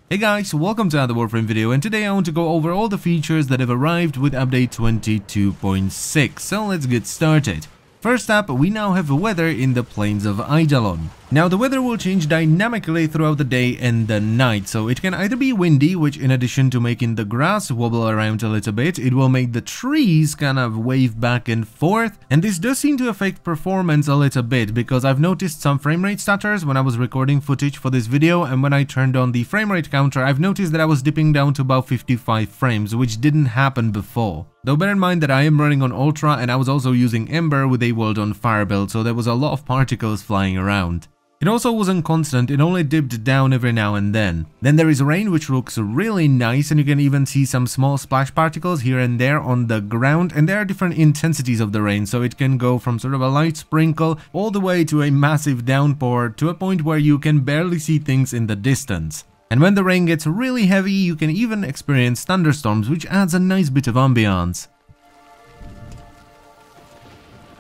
Hey guys, welcome to another Warframe video, and today I want to go over all the features that have arrived with update 22.6, so let's get started. First up, we now have weather in the plains of Eidolon. Now the weather will change dynamically throughout the day and the night, so it can either be windy, which in addition to making the grass wobble around a little bit, it will make the trees kind of wave back and forth, and this does seem to affect performance a little bit, because I've noticed some frame rate stutters when I was recording footage for this video, and when I turned on the frame rate counter, I've noticed that I was dipping down to about 55 frames, which didn't happen before. Though bear in mind that I am running on Ultra and I was also using Ember with a World on Fire build, so there was a lot of particles flying around. It also wasn't constant, it only dipped down every now and then. Then there is rain, which looks really nice, and you can even see some small splash particles here and there on the ground, and there are different intensities of the rain, so it can go from sort of a light sprinkle all the way to a massive downpour, to a point where you can barely see things in the distance. And when the rain gets really heavy, you can even experience thunderstorms, which adds a nice bit of ambiance.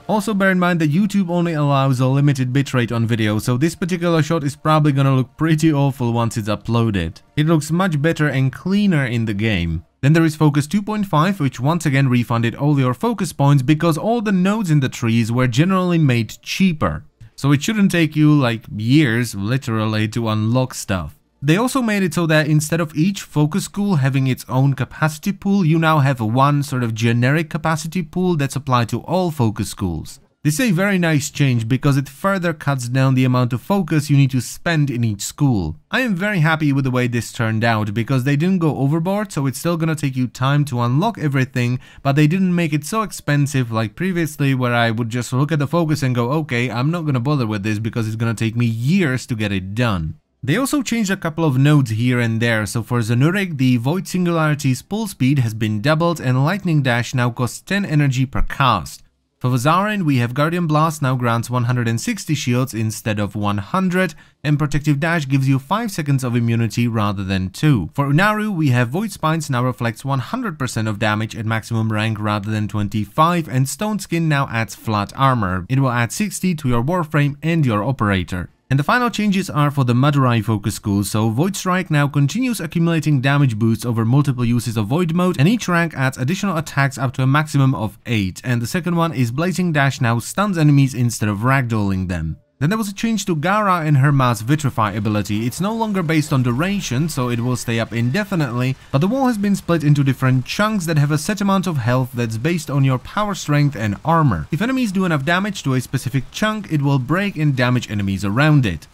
Also bear in mind that YouTube only allows a limited bitrate on video, so this particular shot is probably gonna look pretty awful once it's uploaded. It looks much better and cleaner in the game. Then there is Focus 2.5, which once again refunded all your focus points because all the nodes in the trees were generally made cheaper. So it shouldn't take you like years, literally, to unlock stuff. They also made it so that instead of each focus school having its own capacity pool, you now have one sort of generic capacity pool that's applied to all focus schools. This is a very nice change because it further cuts down the amount of focus you need to spend in each school. I am very happy with the way this turned out because they didn't go overboard, so it's still gonna take you time to unlock everything, but they didn't make it so expensive like previously, where I would just look at the focus and go, okay, I'm not gonna bother with this because it's gonna take me years to get it done. They also changed a couple of nodes here and there, so for Zanurik, the Void Singularity's pull speed has been doubled and Lightning Dash now costs 10 energy per cast. For Vazarin, we have Guardian Blast now grants 160 shields instead of 100, and Protective Dash gives you 5 seconds of immunity rather than 2. For Unaru, we have Void Spines now reflects 100% of damage at maximum rank rather than 25, and Stone Skin now adds flat armor. It will add 60 to your Warframe and your Operator. And the final changes are for the Madurai focus school, so Void Strike now continues accumulating damage boosts over multiple uses of Void Mode, and each rank adds additional attacks up to a maximum of 8, and the second one is Blazing Dash now stuns enemies instead of ragdolling them. Then there was a change to Gara and her Mass Vitrify ability. It's no longer based on duration, so it will stay up indefinitely, but the wall has been split into different chunks that have a set amount of health that's based on your power, strength and armor. If enemies do enough damage to a specific chunk, it will break and damage enemies around it.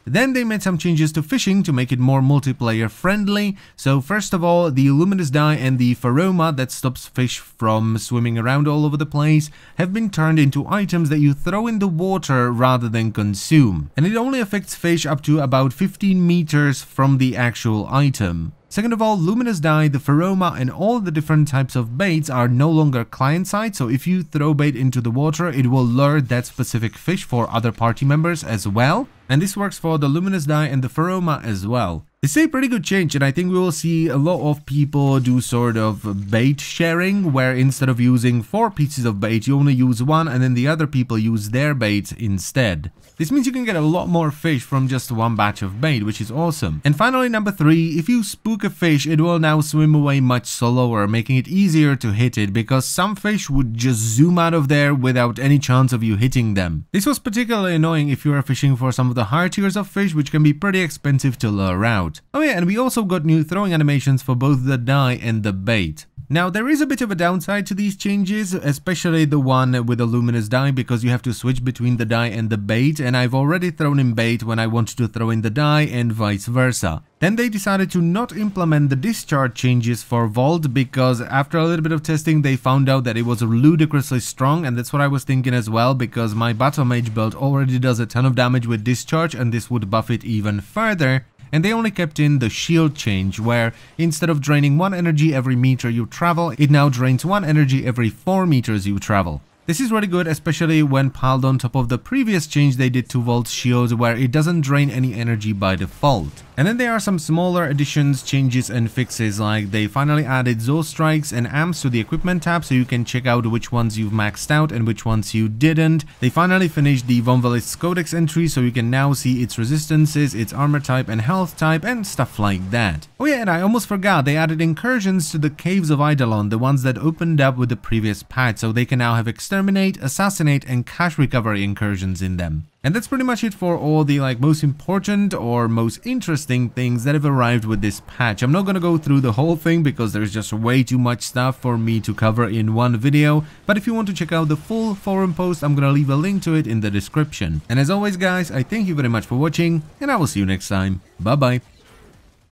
Then they made some changes to fishing to make it more multiplayer friendly. So first of all, the Luminous Dye and the Pheroma that stops fish from swimming around all over the place have been turned into items that you throw in the water rather than consume. And it only affects fish up to about 15 meters from the actual item. Second of all, Luminous Dye, the Pheroma and all the different types of baits are no longer client-side, so if you throw bait into the water, it will lure that specific fish for other party members as well. And this works for the Luminous Dye and the Pheroma as well. It's a pretty good change, and I think we will see a lot of people do sort of bait sharing, where instead of using 4 pieces of bait, you only use 1 and then the other people use their bait instead. This means you can get a lot more fish from just one batch of bait, which is awesome. And finally, number 3, if you spook a fish, it will now swim away much slower, making it easier to hit it, because some fish would just zoom out of there without any chance of you hitting them. This was particularly annoying if you are fishing for some of the higher tiers of fish, which can be pretty expensive to lure out. Oh yeah, and we also got new throwing animations for both the dye and the bait. Now, there is a bit of a downside to these changes, especially the one with the Luminous Dye, because you have to switch between the dye and the bait, and I've already thrown in bait when I wanted to throw in the dye and vice versa. Then they decided to not implement the discharge changes for Vault because after a little bit of testing they found out that it was ludicrously strong, and that's what I was thinking as well, because my Battle Mage build already does a ton of damage with discharge and this would buff it even further. And they only kept in the shield change, where instead of draining 1 energy every meter you travel, it now drains 1 energy every 4 meters you travel. This is really good, especially when piled on top of the previous change they did to Vault Shield, where it doesn't drain any energy by default. And then there are some smaller additions, changes and fixes, like they finally added Zo Strikes and Amps to the equipment tab so you can check out which ones you've maxed out and which ones you didn't. They finally finished the Von Velith's Codex entry so you can now see its resistances, its armor type and health type and stuff like that. Oh yeah, and I almost forgot, they added incursions to the Caves of Eidolon, the ones that opened up with the previous patch, so they can now have Exterminate, Assassinate and Cash Recovery incursions in them. And that's pretty much it for all the most important or most interesting things that have arrived with this patch. I'm not gonna go through the whole thing because there's just way too much stuff for me to cover in one video, but if you want to check out the full forum post, I'm gonna leave a link to it in the description. And as always guys, I thank you very much for watching and I will see you next time. Bye bye.